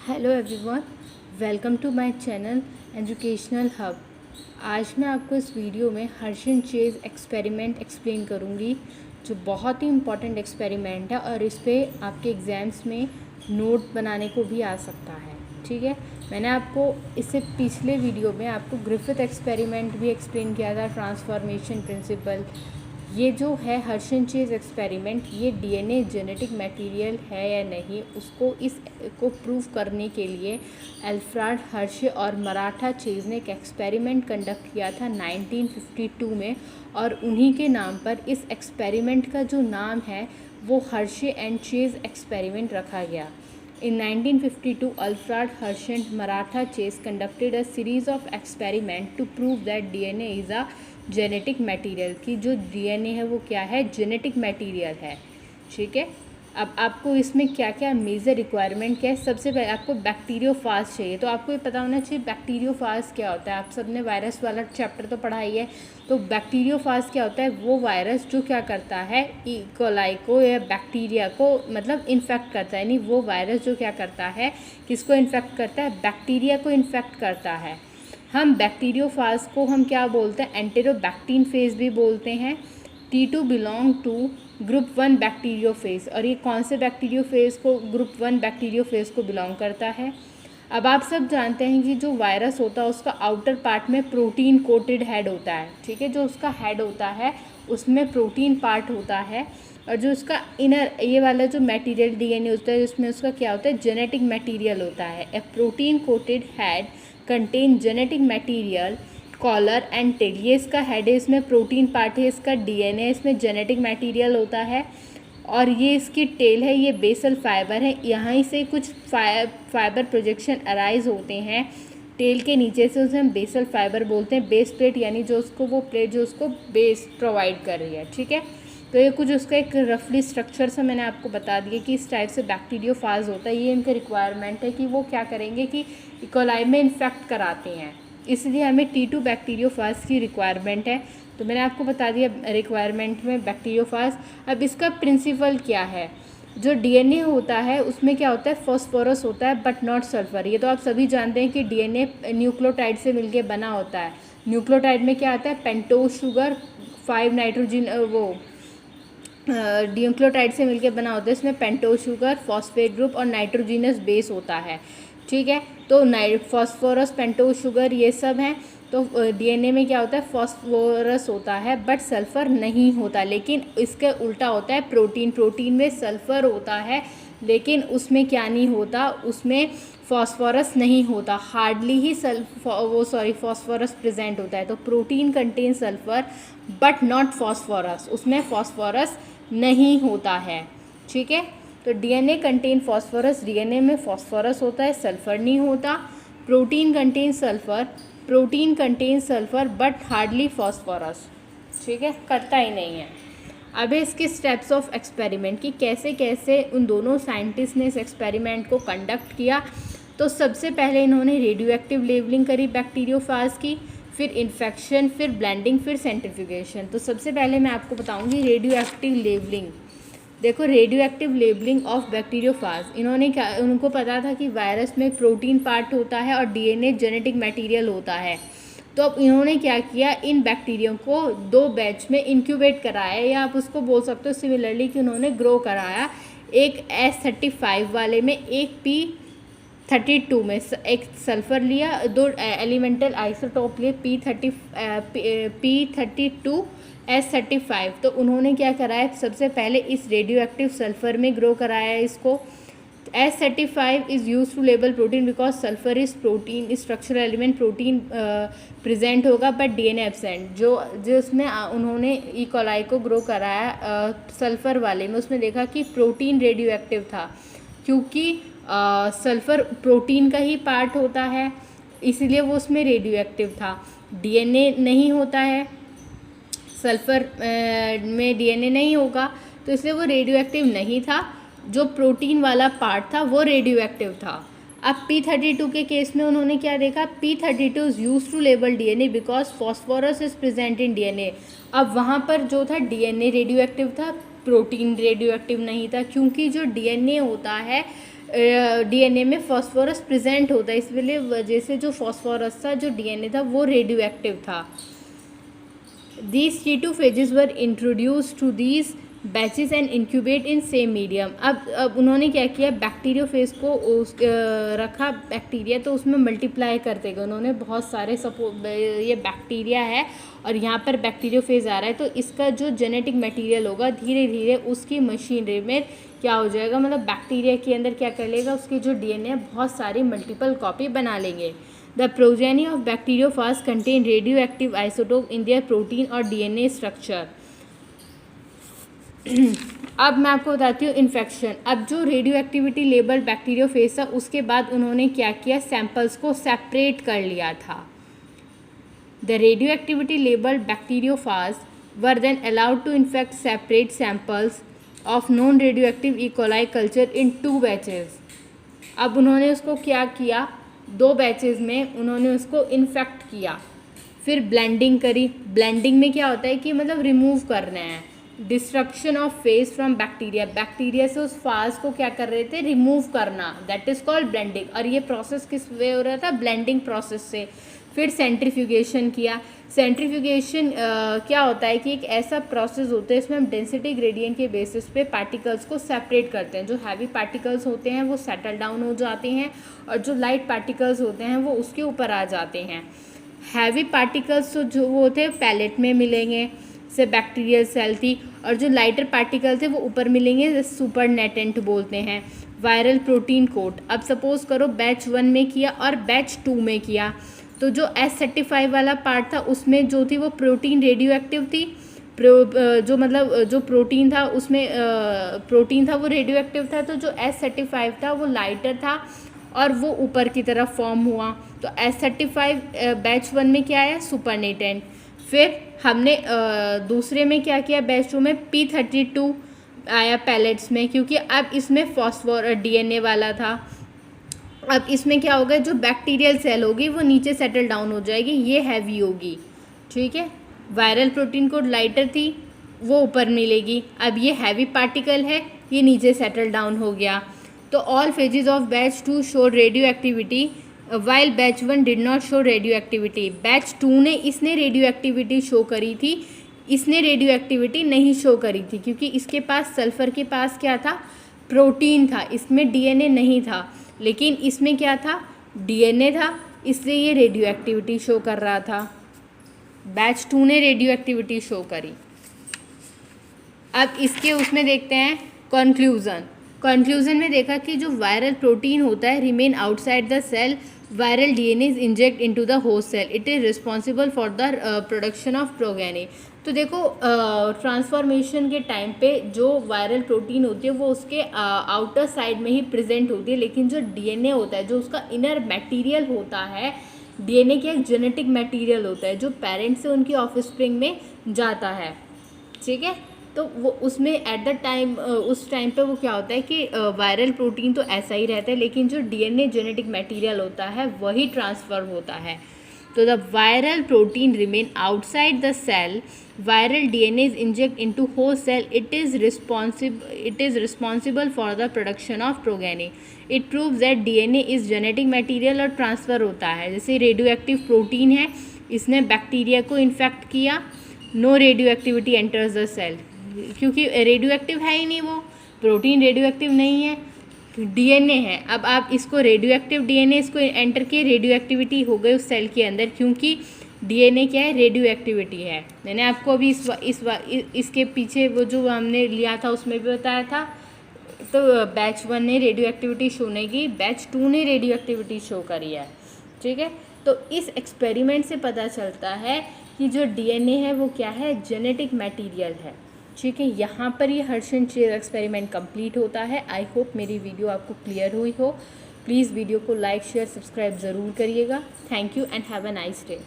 Hello everyone, welcome to my channel educational hub. आज मैं आपको इस वीडियो में हर्षन चेज एक्सपेरिमेंट एक्सप्लेन करूंगी, जो बहुत ही इम्पॉर्टेंट एक्सपेरिमेंट है और इस पर आपके एग्ज़ाम्स में नोट बनाने को भी आ सकता है। ठीक है, मैंने आपको इससे पिछले वीडियो में आपको ग्रिफिथ एक्सपेरिमेंट भी एक्सप्लेन किया था, ट्रांसफॉर्मेशन प्रिंसिपल। ये जो है हर्षन चेज एक्सपेरिमेंट, ये डीएनए जेनेटिक मटेरियल है या नहीं, उसको इसको प्रूव करने के लिए अल्फ्रेड हर्शे और मराठा चेज ने एक एक्सपेरिमेंट कंडक्ट किया था 1952 में, और उन्हीं के नाम पर इस एक्सपेरिमेंट का जो नाम है वो हर्शे एंड चेज एक्सपेरिमेंट रखा गया। In 1952, Alfred Hershey and Maratha Chase conducted a series of experiments to prove that DNA is a genetic material, कि जो DNA है वो क्या है, जेनेटिक मटेरियल है। ठीक है, अब आपको इसमें क्या क्या मेजर रिक्वायरमेंट क्या है। सबसे पहले आपको बैक्टीरियोफाज चाहिए, तो आपको ये पता होना चाहिए बैक्टीरियोफाज क्या होता है। आप सबने वायरस वाला चैप्टर तो पढ़ा ही है। तो बैक्टीरियोफाज क्या होता है, वो वायरस जो क्या करता है, ई कोलाई को या बैक्टीरिया को मतलब इन्फेक्ट करता है। यानी वो वायरस जो क्या करता है, किसको इन्फेक्ट करता है, बैक्टीरिया को इन्फेक्ट करता है। हम बैक्टीरियोफाज को हम क्या बोलते हैं, एंटेरोबैक्टीन फेज भी बोलते हैं। T2 belong to group 1 bacteriophage, और ये कौन से बैक्टीरियोफेज को, ग्रुप 1 बैक्टीरियोफेज को बिलोंग करता है। अब आप सब जानते हैं कि जो वायरस होता है उसका आउटर पार्ट में प्रोटीन कोटेड हेड होता है। ठीक है, जो उसका हेड होता है उसमें प्रोटीन पार्ट होता है, और जो उसका इनर ये वाला जो मटेरियल डीएनए होता है उसमें उसका क्या होता है, जेनेटिक मटेरियल होता है। A protein coated head contain genetic material collar and tail. ये इसका हेड है, इसमें प्रोटीन पार्ट है, इसका डीएनए, इसमें जेनेटिक मटेरियल होता है, और ये इसकी टेल है, ये बेसल फाइबर है। यहाँ से कुछ फाइबर प्रोजेक्शन अराइज होते हैं टेल के नीचे से, उसे हम बेसल फाइबर बोलते हैं। बेस प्लेट यानी जो उसको वो प्लेट जो उसको बेस प्रोवाइड कर रही है। ठीक है, तो ये कुछ उसका एक रफली स्ट्रक्चर से मैंने आपको बता दिया कि इस टाइप से बैक्टीरियोफाज होता है। ये इनका रिक्वायरमेंट है कि वो क्या करेंगे कि इकोलाई में इन्फेक्ट कराते हैं, इसलिए हमें T2 बैक्टीरियोफाज की रिक्वायरमेंट है। तो मैंने आपको बता दिया रिक्वायरमेंट में बैक्टीरियोफाज। अब इसका प्रिंसिपल क्या है, जो डीएनए होता है उसमें क्या होता है, फॉस्फोरस होता है बट नॉट सल्फर। ये तो आप सभी जानते हैं कि डीएनए न्यूक्लियोटाइड से मिलके बना होता है। न्यूक्लियोटाइड में क्या आता है, पेंटोज शुगर, 5 नाइट्रोजन वो न्यूक्लियोटाइड से मिलके बना होता है। इसमें पेंटोज शुगर, फॉस्फेट ग्रुप और नाइट्रोजिनस बेस होता है। ठीक है, तो फॉस्फोरस, पेंटोज शुगर ये सब हैं। तो डीएनए में क्या होता है, फॉस्फोरस होता है बट सल्फ़र नहीं होता। लेकिन इसके उल्टा होता है प्रोटीन। प्रोटीन में सल्फ़र होता है लेकिन उसमें क्या नहीं होता, उसमें फॉस्फोरस नहीं होता, हार्डली ही फॉस्फोरस प्रेजेंट होता है। तो protein contain sulphur but not phosphorus, उसमें फॉस्फोरस नहीं होता है। ठीक है, तो डीएनए कंटेन फॉस्फोरस, डीएनए में फॉस्फोरस होता है, सल्फ़र नहीं होता। Protein contain sulphur, protein contain sulphur but hardly phosphorus. ठीक है, करता ही नहीं है। अब इसके स्टेप्स ऑफ एक्सपेरिमेंट की कैसे कैसे उन दोनों साइंटिस्ट ने इस एक्सपेरिमेंट को कंडक्ट किया। तो सबसे पहले इन्होंने रेडियो एक्टिव लेवलिंग करी बैक्टीरियोफाज की, फिर इन्फेक्शन, फिर ब्लेंडिंग, फिर सेंट्रीफ्यूगेशन। तो सबसे पहले मैं आपको बताऊंगी रेडियो एक्टिव लेवलिंग। देखो, radio active labelling of bacteriophage, इन्होंने क्या, उनको पता था कि वायरस में प्रोटीन पार्ट होता है और डीएनए जेनेटिक मटेरियल होता है। तो अब इन्होंने क्या किया, इन बैक्टीरिया को 2 बैच में इंक्यूबेट कराया, या आप उसको बोल सकते हो सिमिलरली कि उन्होंने ग्रो कराया। एक S35 वाले में, एक P32 में। एक सल्फ़र लिया, 2 एलिमेंटल आइसोटोप लिए, P32 S35। तो उन्होंने क्या कराया, सबसे पहले इस रेडियो एक्टिव सल्फ़र में ग्रो कराया इसको। S35 is use to label protein because sulphur is protein structural element, protein present होगा बट डीएनए एब्सेंट। जो उसमें उन्होंने ई कोलाई को ग्रो कराया सल्फ़र वाले में, उसमें देखा कि प्रोटीन रेडियो एक्टिव था, क्योंकि सल्फ़र प्रोटीन का ही पार्ट होता है, इसीलिए वो उसमें रेडियो एक्टिव था। डीएनए नहीं होता है, सल्फ़र में डीएनए नहीं होगा, तो इसलिए वो रेडियो एक्टिव नहीं था। जो प्रोटीन वाला पार्ट था वो रेडियो एक्टिव था। अब P32 के केस में उन्होंने क्या देखा, P32 is use to label DNA because phosphorus is present in DNA. अब वहाँ पर जो था डीएनए रेडियो एक्टिव था, प्रोटीन रेडियो एक्टिव नहीं था, क्योंकि जो डीएनए होता है डीएनए में फास्फोरस प्रेजेंट होता है, इस वजह से जो फास्फोरस था, जो डीएनए था, वो रेडियो एक्टिव था। These T2 phases were introduced to these batches and incubate in same medium. अब उन्होंने क्या किया, बैक्टीरियोफेज को रखा बैक्टीरिया, तो उसमें मल्टीप्लाई करते गए उन्होंने बहुत सारे ये बैक्टीरिया है और यहाँ पर बैक्टीरियोफेज आ रहा है, तो इसका जो जेनेटिक मटेरियल होगा धीरे धीरे उसकी मशीनरी में क्या हो जाएगा, मतलब बैक्टीरिया के अंदर क्या कर लेगा, उसकी जो डीएनए बहुत सारी मल्टीपल कॉपी बना लेंगे। The progeny of bacteriophage contain radioactive isotope in their protein और DNA structure। अब मैं आपको बताती हूँ इन्फेक्शन। अब जो रेडियो एक्टिविटी लेबल बैक्टीरियोफेज था, उसके बाद उन्होंने क्या किया, सैंपल्स को सेपरेट कर लिया था। The radioactivity label bacteriophage were then allowed to infect separate samples of non radioactive E coli culture in 2 batches. अब उन्होंने उसको क्या किया, 2 बैचेज में उन्होंने उसको इन्फेक्ट किया, फिर ब्लेंडिंग करी। ब्लेंडिंग में क्या होता है कि मतलब रिमूव करना है, destruction of phase from bacteria, bacteria से उस फाज को क्या कर रहे थे, रिमूव करना, दैट इज़ कॉल्ड ब्लेंडिंग। और ये प्रोसेस किस वे हो रहा था, ब्लेंडिंग प्रोसेस से। फिर सेंट्रीफ्यूगेशन किया। सेंट्रीफ्यूगेशन क्या होता है कि एक ऐसा प्रोसेस होता है, इसमें हम डेंसिटी ग्रेडियंट के बेसिस पे पार्टिकल्स को सेपरेट करते हैं। जो हैवी पार्टिकल्स होते हैं वो सेटल डाउन हो जाते हैं और जो लाइट पार्टिकल्स होते हैं वो उसके ऊपर आ जाते हैं। हैवी पार्टिकल्स तो जो वो होते हैं पैलेट में मिलेंगे, से बैक्टीरियल सेल थी, और जो लाइटर पार्टिकल थे वो ऊपर मिलेंगे, सुपरनेटेंट बोलते हैं। Viral protein coat. अब सपोज करो बैच 1 में किया और बैच 2 में किया, तो जो S35 वाला पार्ट था उसमें जो थी वो प्रोटीन रेडियो एक्टिव थी, जो मतलब जो प्रोटीन था उसमें प्रोटीन था वो रेडियो एक्टिव था, तो जो S35 था वो लाइटर था और वो ऊपर की तरफ फॉर्म हुआ। तो S35 बैच 1 में क्या आया, सुपरनेटेंट। फिर हमने दूसरे में क्या किया, बैच 2 में P32 आया पैलेट्स में, क्योंकि अब इसमें फॉस्फोर डीएनए वाला था। अब इसमें क्या होगा, जो बैक्टीरियल सेल होगी वो नीचे सेटल डाउन हो जाएगी, ये हैवी होगी, ठीक है। वायरल प्रोटीन कोड लाइटर थी, वो ऊपर मिलेगी। अब ये हैवी पार्टिकल है, ये नीचे सेटल डाउन हो गया। तो all phases of batch 2 show radio activity while batch 1 did not show radio activity. Batch 2 ने इसने रेडियो एक्टिविटी शो करी थी, इसने रेडियो एक्टिविटी नहीं शो करी थी, क्योंकि इसके पास सल्फ़र के पास क्या था, प्रोटीन था, इसमें डीएनए नहीं था। लेकिन इसमें क्या था, डीएनए था, इसलिए ये रेडियो एक्टिविटी शो कर रहा था। बैच 2 ने रेडियो एक्टिविटी शो करी। अब इसके उसमें देखते हैं कंक्लूजन में देखा कि जो वायरल प्रोटीन होता है remain outside the cell, viral DNA is inject into the host cell, it is responsible for the production of progeny. तो देखो ट्रांसफॉर्मेशन के टाइम पे जो वायरल प्रोटीन होती है वो उसके आउटर साइड में ही प्रेजेंट होती है, लेकिन जो डीएनए होता है, जो उसका इनर मटेरियल होता है, डीएनए का एक जेनेटिक मटेरियल होता है जो पेरेंट से उनकी ऑफस्प्रिंग में जाता है, ठीक है। तो वो उसमें एट द टाइम उस टाइम पे वो क्या होता है कि वायरल प्रोटीन तो ऐसा ही रहता है, लेकिन जो डीएनए जेनेटिक मटेरियल होता है वही ट्रांसफ़र होता है। तो the viral protein remain outside the cell, viral DNA is inject into host cell, it is responsible for the production of progeny. It proves that DNA is genetic material और transfer होता है। जैसे radio active protein है, इसने bacteria को infect किया, no radioactivity enters the cell, क्योंकि radioactive है ही नहीं, वो प्रोटीन रेडियो एक्टिव नहीं है, डीएनए है। अब आप इसको रेडियो एक्टिव डीएनए इसको एंटर किए, रेडियो एक्टिविटी हो गई उस सेल के अंदर, क्योंकि डीएनए क्या है, रेडियो एक्टिविटी है। मैंने आपको अभी इसके पीछे वो जो हमने लिया था उसमें भी बताया था। तो बैच 1 ने रेडियो एक्टिविटी शो नहीं की, बैच 2 ने रेडियो एक्टिविटी शो करी है, ठीक है। तो इस एक्सपेरिमेंट से पता चलता है कि जो डीएनए है वो क्या है, जेनेटिक मटेरियल है, ठीक है। यहाँ पर ये हर्षन चेज एक्सपेरिमेंट कंप्लीट होता है। आई होप मेरी वीडियो आपको क्लियर हुई हो। प्लीज़ वीडियो को लाइक शेयर सब्सक्राइब ज़रूर करिएगा। Thank you and have a nice day.